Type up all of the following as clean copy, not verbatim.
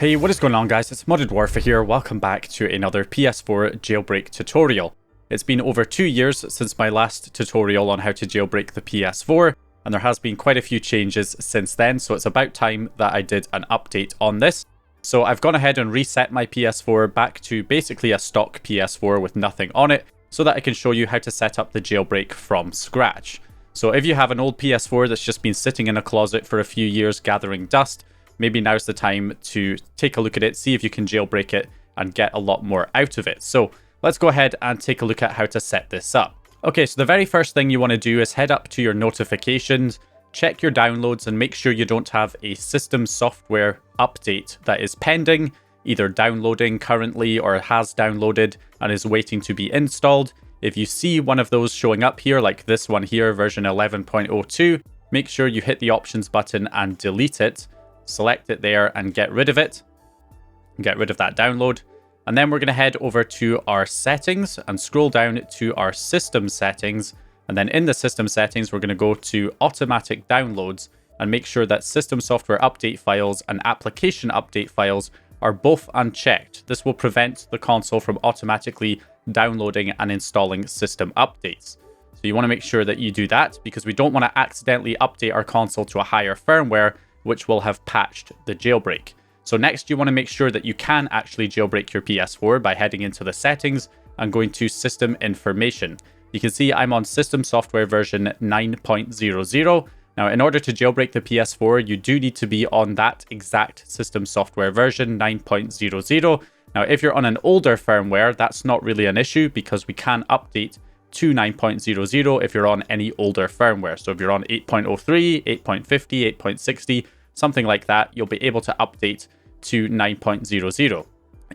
Hey, what is going on guys? It's Modded Warfare here. Welcome back to another PS4 jailbreak tutorial. It's been over 2 years since my last tutorial on how to jailbreak the PS4, and there has been quite a few changes since then, so it's about time that I did an update on this. So I've gone ahead and reset my PS4 back to basically a stock PS4 with nothing on it, so that I can show you how to set up the jailbreak from scratch. So if you have an old PS4 that's just been sitting in a closet for a few years gathering dust, maybe now's the time to take a look at it, see if you can jailbreak it and get a lot more out of it. So let's go ahead and take a look at how to set this up. Okay, so the very first thing you want to do is head up to your notifications, check your downloads and make sure you don't have a system software update that is pending, either downloading currently or has downloaded and is waiting to be installed. If you see one of those showing up here, like this one here, version 11.02, make sure you hit the options button and delete it. Select it there and get rid of it. Get rid of that download. And then we're going to head over to our settings and scroll down to our system settings. And then in the system settings, we're going to go to automatic downloads and make sure that system software update files and application update files are both unchecked. This will prevent the console from automatically downloading and installing system updates. So you want to make sure that you do that because we don't want to accidentally update our console to a higher firmware, which will have patched the jailbreak. So next you want to make sure that you can actually jailbreak your PS4 by heading into the settings and going to system information. You can see I'm on system software version 9.00. Now in order to jailbreak the PS4, you do need to be on that exact system software version 9.00. Now if you're on an older firmware, that's not really an issue because we can update to 9.00 if you're on any older firmware. So if you're on 8.03, 8.50, 8.60, something like that, you'll be able to update to 9.00.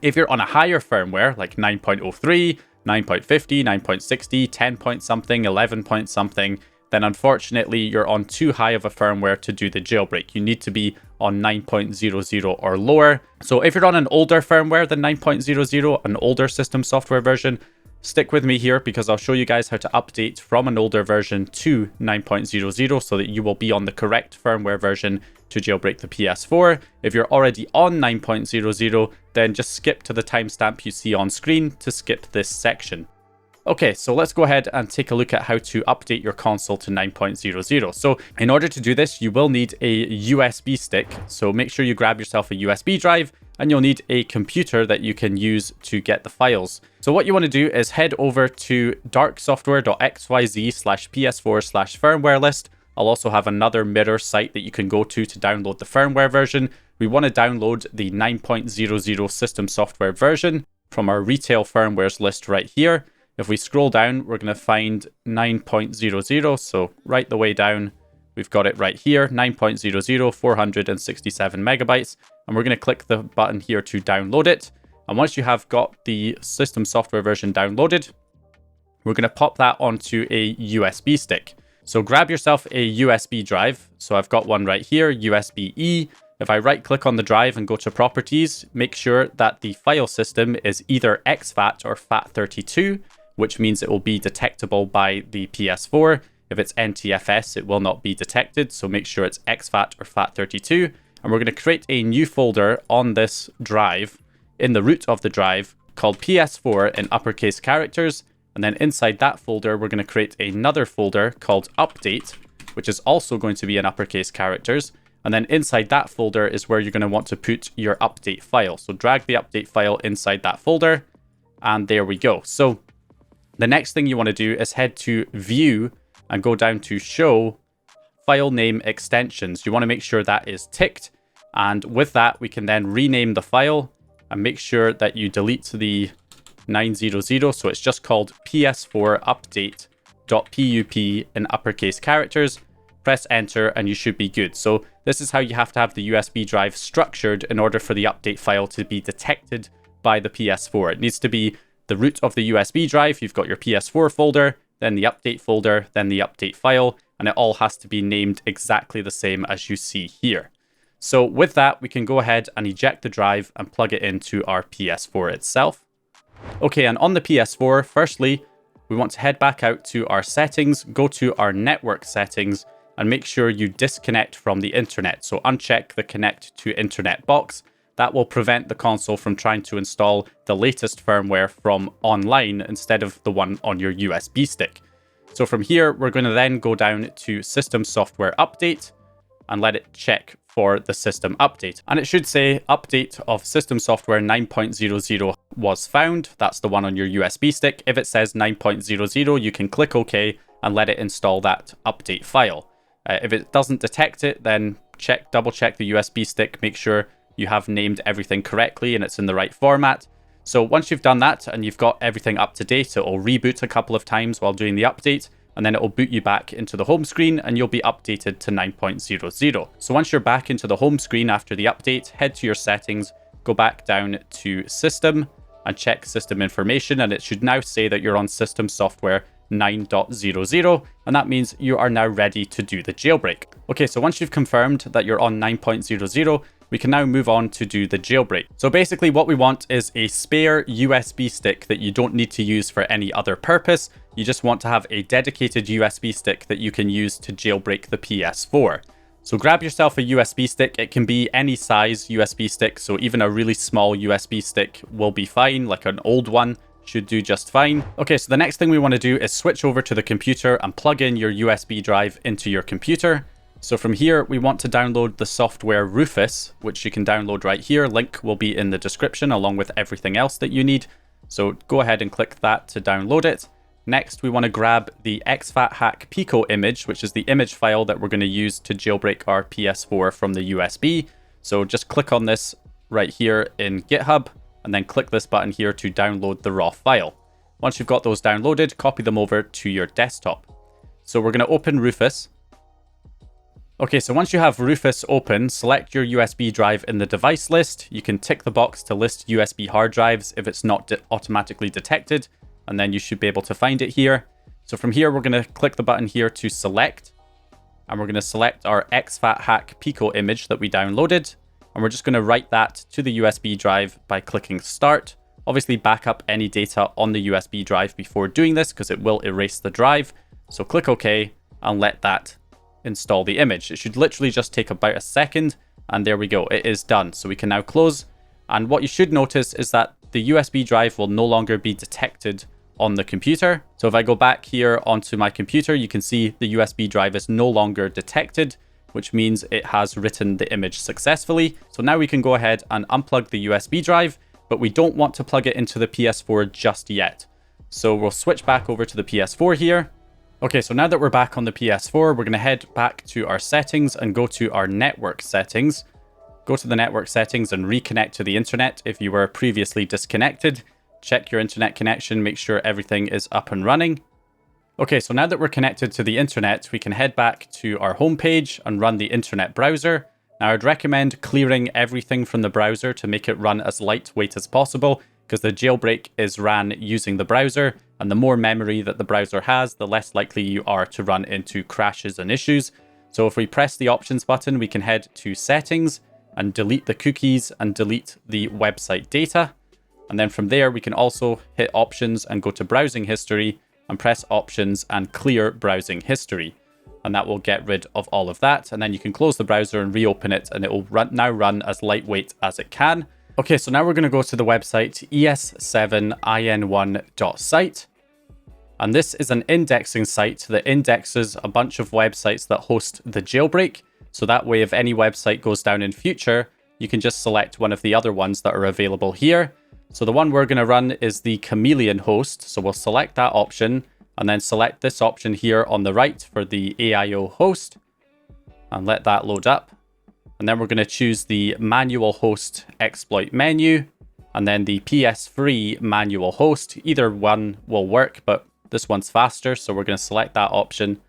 If you're on a higher firmware like 9.03, 9.50, 9.60, 10 point something, 11 point something, then unfortunately you're on too high of a firmware to do the jailbreak. You need to be on 9.00 or lower. So if you're on an older firmware than 9.00, an older system software version, stick with me here because I'll show you guys how to update from an older version to 9.00 so that you will be on the correct firmware version to jailbreak the PS4. If you're already on 9.00, then just skip to the timestamp you see on screen to skip this section. Okay, so let's go ahead and take a look at how to update your console to 9.00. So in order to do this, you will need a USB stick. So make sure you grab yourself a USB drive and you'll need a computer that you can use to get the files. So what you want to do is head over to darksoftware.xyz/ps4/firmware list. I'll also have another mirror site that you can go to download the firmware version. We want to download the 9.00 system software version from our retail firmwares list right here. If we scroll down, we're going to find 9.00. So right the way down, we've got it right here, 9.00, 467 megabytes. And we're going to click the button here to download it. And once you have got the system software version downloaded, we're going to pop that onto a USB stick. So grab yourself a USB drive. So I've got one right here, USB-E. If I right click on the drive and go to properties, make sure that the file system is either exFAT or FAT32, which means it will be detectable by the PS4. If it's NTFS, it will not be detected. So make sure it's exFAT or FAT32. And we're going to create a new folder on this drive in the root of the drive called PS4 in uppercase characters. And then inside that folder, we're going to create another folder called update, which is also going to be in uppercase characters. And then inside that folder is where you're going to want to put your update file. So drag the update file inside that folder. And there we go. So the next thing you want to do is head to view and go down to show file name extensions. You want to make sure that is ticked. And with that, we can then rename the file and make sure that you delete the 900. So it's just called PS4 update.pup in uppercase characters. Press enter and you should be good. So this is how you have to have the USB drive structured in order for the update file to be detected by the PS4. It needs to be the root of the USB drive. You've got your PS4 folder, then the update folder, then the update file, and it all has to be named exactly the same as you see here. So with that, we can go ahead and eject the drive and plug it into our PS4 itself. Okay, and on the PS4, firstly, we want to head back out to our settings, go to our network settings, and make sure you disconnect from the internet. So uncheck the connect to internet box. that will prevent the console from trying to install the latest firmware from online instead of the one on your USB stick. So from here, we're going to then go down to System Software Update and let it check for the system update. And it should say update of system software 9.00 was found. That's the one on your USB stick. If it says 9.00, you can click OK and let it install that update file. If it doesn't detect it, then double check the USB stick, make sure you have named everything correctly and it's in the right format. So once you've done that and you've got everything up to date, it will reboot a couple of times while doing the update, and then it will boot you back into the home screen and you'll be updated to 9.00. So once you're back into the home screen after the update, head to your settings, go back down to System and check System Information, and it should now say that you're on System Software 9.00, and that means you are now ready to do the jailbreak. Okay, so once you've confirmed that you're on 9.00, we can now move on to do the jailbreak. So basically what we want is a spare USB stick that you don't need to use for any other purpose. You just want to have a dedicated USB stick that you can use to jailbreak the PS4. So grab yourself a USB stick. It can be any size USB stick, so even a really small USB stick will be fine, like an old one should do just fine. Okay, so the next thing we want to do is switch over to the computer and plug in your USB drive into your computer. So from here, we want to download the software Rufus, which you can download right here. Link will be in the description along with everything else that you need. So go ahead and click that to download it. Next, we want to grab the exFAT Pico image, which is the image file that we're going to use to jailbreak our PS4 from the USB. So just click on this right here in GitHub, and then click this button here to download the raw file. Once you've got those downloaded, copy them over to your desktop. So we're going to open Rufus. Okay, so once you have Rufus open, select your USB drive in the device list. You can tick the box to list USB hard drives if it's not automatically detected, and then you should be able to find it here. So from here, we're going to click the button here to select, and we're going to select our exFAT Pico image that we downloaded, and we're just going to write that to the USB drive by clicking Start. Obviously, back up any data on the USB drive before doing this because it will erase the drive. So click OK and let that install the image. It should literally just take about a second, and there we go, it is done. So we can now close, and what you should notice is that the USB drive will no longer be detected on the computer. So if I go back here onto my computer, you can see the USB drive is no longer detected, which means it has written the image successfully. So now we can go ahead and unplug the USB drive, but we don't want to plug it into the PS4 just yet. So we'll switch back over to the PS4 here. Okay, so now that we're back on the PS4, we're going to head back to our settings and go to our network settings. Go to the network settings and reconnect to the internet if you were previously disconnected. Check your internet connection, make sure everything is up and running. Okay, so now that we're connected to the internet, we can head back to our homepage and run the internet browser. Now, I'd recommend clearing everything from the browser to make it run as lightweight as possible, because the jailbreak is ran using the browser, and the more memory that the browser has, the less likely you are to run into crashes and issues. So if we press the options button, we can head to settings and delete the cookies and delete the website data. And then from there, we can also hit options and go to browsing history and press options and clear browsing history. And that will get rid of all of that. And then you can close the browser and reopen it, and it will now run as lightweight as it can. Okay, so now we're going to go to the website es7in1.site. And this is an indexing site that indexes a bunch of websites that host the jailbreak. So that way, if any website goes down in future, you can just select one of the other ones that are available here. So the one we're going to run is the Chameleon host. So we'll select that option and then select this option here on the right for the AIO host and let that load up. And then we're going to choose the manual host exploit menu and then the PS3 manual host. Either one will work, but this one's faster. So we're going to select that option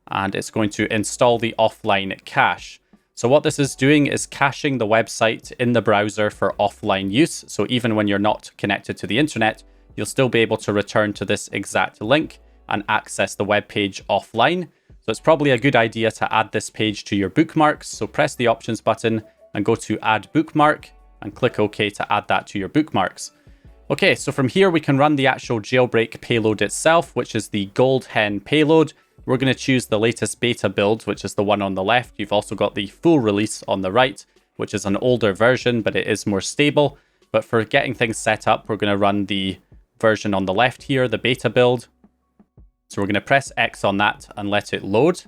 and it's going to install the offline cache. So what this is doing is caching the website in the browser for offline use. So even when you're not connected to the internet, you'll still be able to return to this exact link and access the web page offline. So it's probably a good idea to add this page to your bookmarks. So press the options button and go to add bookmark and click OK to add that to your bookmarks. Okay, so from here we can run the actual jailbreak payload itself, which is the GoldHEN payload. We're going to choose the latest beta build, which is the one on the left. You've also got the full release on the right. which is an older version, but it is more stable. But for getting things set up, we're going to run the version on the left here, the beta build. So we're going to press X on that and let it load.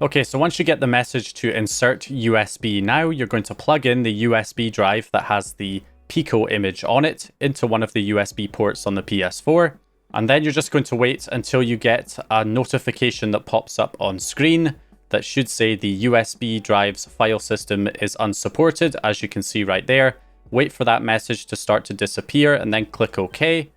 Okay, so once you get the message to insert USB now, you're going to plug in the USB drive that has the Pico image on it into one of the USB ports on the PS4. And then you're just going to wait until you get a notification that pops up on screen that should say the USB drive's file system is unsupported, as you can see right there. Wait for that message to start to disappear and then click OK.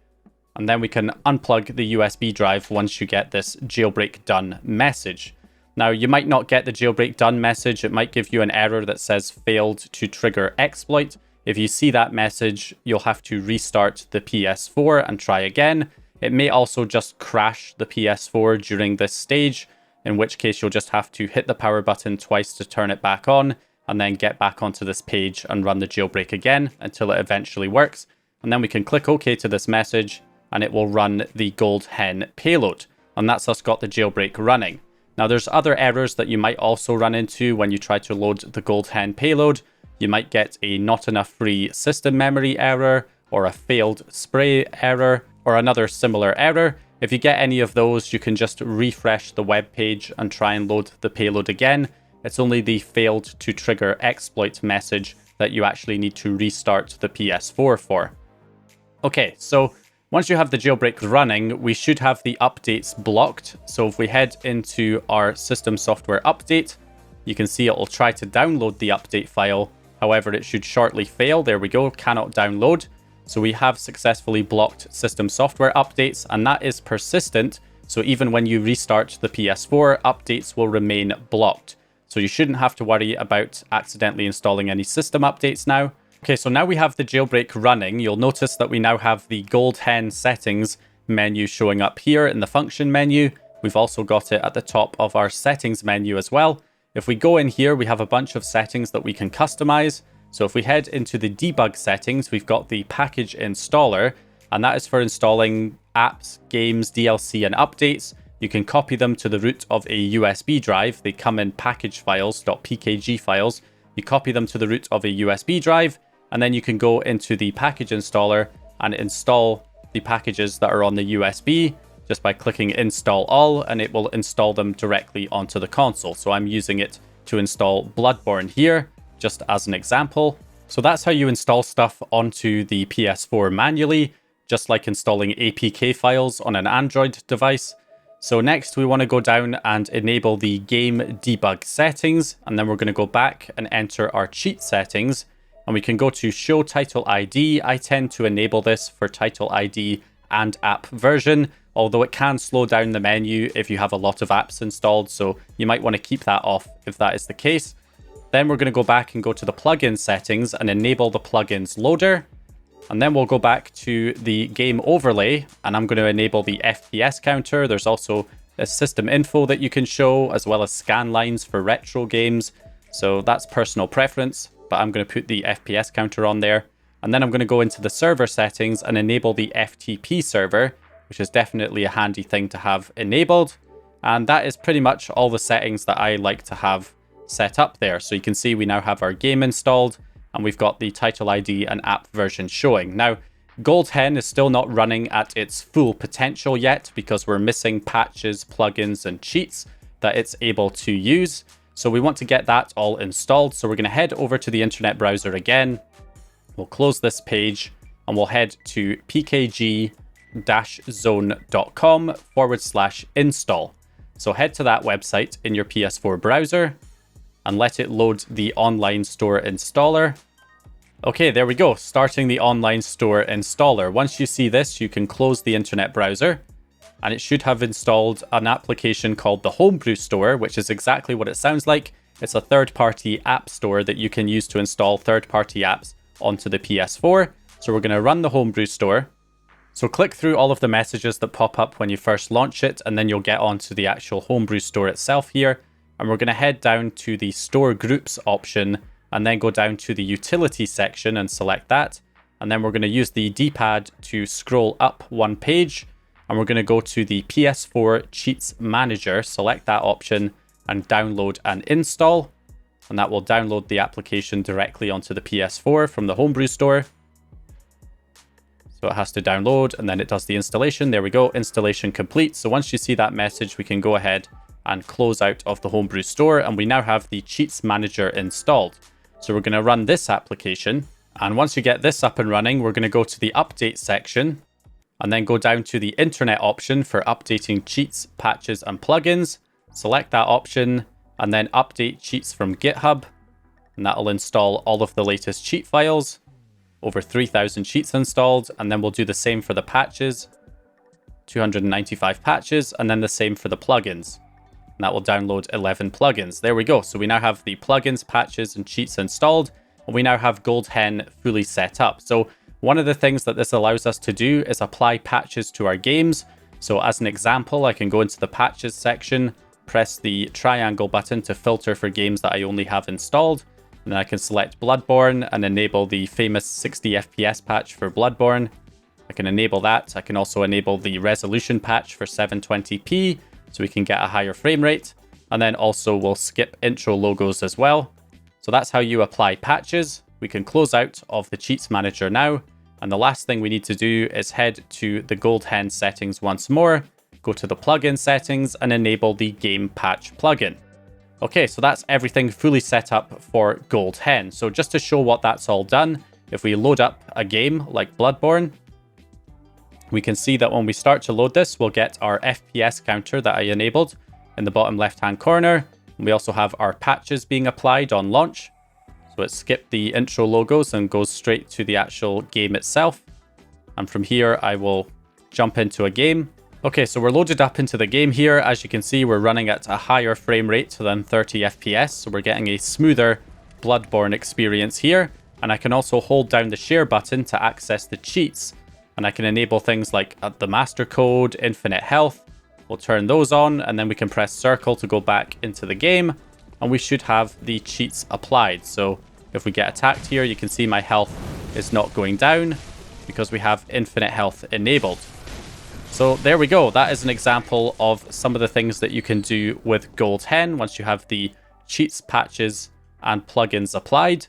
And then we can unplug the USB drive once you get this jailbreak done message. Now, you might not get the jailbreak done message. It might give you an error that says failed to trigger exploit. If you see that message, you'll have to restart the PS4 and try again. It may also just crash the PS4 during this stage, in which case you'll just have to hit the power button twice to turn it back on, and then get back onto this page and run the jailbreak again until it eventually works. And then we can click OK to this message, and it will run the GoldHEN payload. And that's us got the jailbreak running. Now, there's other errors that you might also run into when you try to load the GoldHEN payload. You might get a not enough free system memory error, or a failed spray error, or another similar error. If you get any of those, you can just refresh the web page and try and load the payload again. It's only the failed to trigger exploit message that you actually need to restart the PS4 for. Okay, so once you have the jailbreak running, we should have the updates blocked. So if we head into our system software update, you can see it will try to download the update file. However, it should shortly fail. There we go, cannot download. So we have successfully blocked system software updates, and that is persistent. So even when you restart the PS4, updates will remain blocked. So you shouldn't have to worry about accidentally installing any system updates now. Okay, so now we have the jailbreak running. You'll notice that we now have the GoldHEN Settings menu showing up here in the function menu. We've also got it at the top of our settings menu as well. If we go in here, we have a bunch of settings that we can customize. So if we head into the debug settings, we've got the package installer, and that is for installing apps, games, DLC, and updates. You can copy them to the root of a USB drive. They come in package files, .pkg files. You copy them to the root of a USB drive, and then you can go into the package installer and install the packages that are on the USB just by clicking install all, and it will install them directly onto the console. So I'm using it to install Bloodborne here, just as an example. So that's how you install stuff onto the PS4 manually, just like installing APK files on an Android device. So next we want to go down and enable the game debug settings, and then we're going to go back and enter our cheat settings, and we can go to show title ID. I tend to enable this for title ID and app version, although it can slow down the menu if you have a lot of apps installed, so you might want to keep that off if that is the case. Then we're going to go back and go to the plugin settings and enable the plugins loader. And then we'll go back to the game overlay, and I'm going to enable the FPS counter. There's also a system info that you can show, as well as scan lines for retro games. So that's personal preference, but I'm going to put the FPS counter on there. And then I'm going to go into the server settings and enable the FTP server, which is definitely a handy thing to have enabled. And that is pretty much all the settings that I like to have set up there. So you can see we now have our game installed, and we've got the title ID and app version showing. Now, GoldHEN is still not running at its full potential yet because we're missing patches, plugins, and cheats that it's able to use. So we want to get that all installed. So we're going to head over to the internet browser again. We'll close this page and we'll head to pkg-zone.com/install. So head to that website in your PS4 browser and let it load the online store installer. Okay, there we go, starting the online store installer. Once you see this, you can close the internet browser, and it should have installed an application called the Homebrew Store, which is exactly what it sounds like. It's a third-party app store that you can use to install third-party apps onto the PS4. So we're going to run the Homebrew Store. So click through all of the messages that pop up when you first launch it, and then you'll get onto the actual Homebrew Store itself here. And we're going to head down to the Store Groups option, and then go down to the Utility section and select that. And then we're going to use the D-pad to scroll up one page, and we're going to go to the PS4 Cheats Manager, select that option, and download and install. and that will download the application directly onto the PS4 from the Homebrew store. So it has to download, and then it does the installation. There we go, installation complete. So once you see that message, we can go ahead and close out of the Homebrew store, and we now have the Cheats Manager installed. So we're going to run this application, and once you get this up and running, we're going to go to the update section, and then go down to the internet option for updating cheats, patches, and plugins. Select that option, and then update cheats from GitHub, and that'll install all of the latest cheat files. Over 3,000 cheats installed, and then we'll do the same for the patches, 295 patches, and then the same for the plugins. And that will download 11 plugins. There we go. So we now have the plugins, patches, and cheats installed, and we now have GoldHEN fully set up. So one of the things that this allows us to do is apply patches to our games. So as an example, I can go into the patches section, press the triangle button to filter for games that I only have installed. And then I can select Bloodborne and enable the famous 60 FPS patch for Bloodborne. I can enable that. I can also enable the resolution patch for 720p, so we can get a higher frame rate. And then also we'll skip intro logos as well. So that's how you apply patches. We can close out of the Cheats Manager now. And the last thing we need to do is head to the GoldHEN settings once more, go to the plugin settings and enable the game patch plugin. Okay, so that's everything fully set up for GoldHEN. So just to show what that's all done, if we load up a game like Bloodborne, we can see that when we start to load this, we'll get our FPS counter that I enabled in the bottom left-hand corner. We also have our patches being applied on launch. So it skipped the intro logos and goes straight to the actual game itself. And from here, I will jump into a game. Okay, so we're loaded up into the game here. As you can see, we're running at a higher frame rate than 30 FPS. So we're getting a smoother Bloodborne experience here. And I can also hold down the share button to access the cheats. And I can enable things like the master code, infinite health. We'll turn those on, and then we can press circle to go back into the game. And we should have the cheats applied. So if we get attacked here, you can see my health is not going down because we have infinite health enabled. So there we go. That is an example of some of the things that you can do with GoldHEN once you have the cheats, patches, and plugins applied.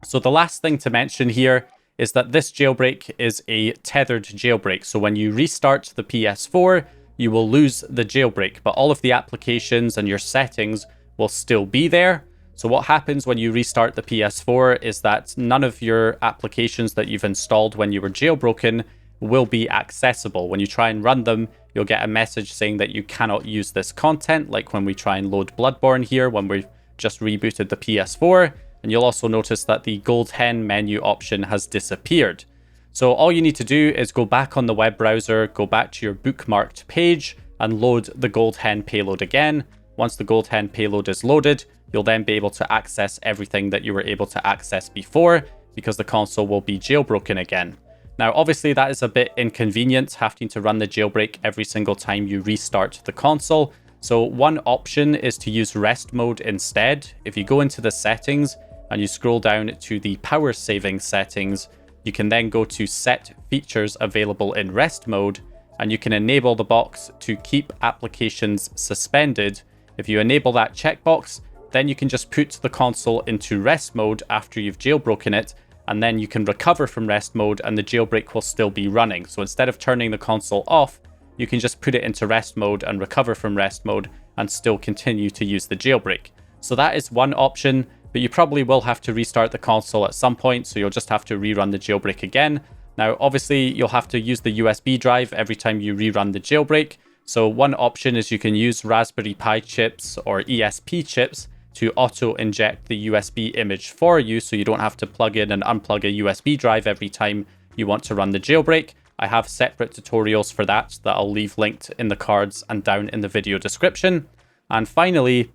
So the last thing to mention here is that this jailbreak is a tethered jailbreak. So when you restart the PS4, you will lose the jailbreak, but all of the applications and your settings will still be there. So what happens when you restart the PS4 is that none of your applications that you've installed when you were jailbroken will be accessible. When you try and run them, you'll get a message saying that you cannot use this content, like when we try and load Bloodborne here, when we've just rebooted the PS4. And you'll also notice that the GoldHEN menu option has disappeared. So all you need to do is go back on the web browser, go back to your bookmarked page and load the GoldHEN payload again. Once the GoldHEN payload is loaded, you'll then be able to access everything that you were able to access before, because the console will be jailbroken again. Now, obviously that is a bit inconvenient, having to run the jailbreak every single time you restart the console. So one option is to use rest mode instead. If you go into the settings and you scroll down to the power saving settings, you can then go to set features available in rest mode, and you can enable the box to keep applications suspended. If you enable that checkbox, then you can just put the console into rest mode after you've jailbroken it, and then you can recover from rest mode and the jailbreak will still be running. So instead of turning the console off, you can just put it into rest mode and recover from rest mode and still continue to use the jailbreak. So that is one option, but you probably will have to restart the console at some point, so you'll just have to rerun the jailbreak again. Now, obviously, you'll have to use the USB drive every time you rerun the jailbreak. So one option is you can use Raspberry Pi chips or ESP chips to auto-inject the USB image for you, so you don't have to plug in and unplug a USB drive every time you want to run the jailbreak. I have separate tutorials for that I'll leave linked in the cards and down in the video description. And finally,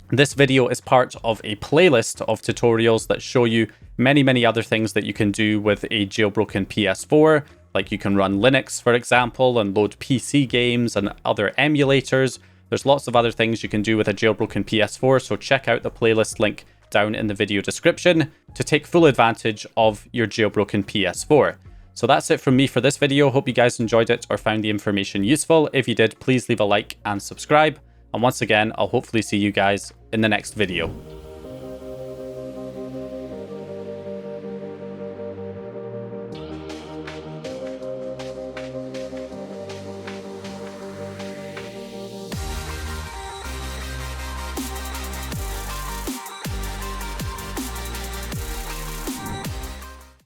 this video is part of a playlist of tutorials that show you many other things that you can do with a jailbroken PS4. Like you can run Linux, for example, and load PC games and other emulators. There's lots of other things you can do with a jailbroken PS4, so check out the playlist link down in the video description to take full advantage of your jailbroken PS4. So that's it from me for this video. Hope you guys enjoyed it or found the information useful. If you did, please leave a like and subscribe. And once again, I'll hopefully see you guys in the next video.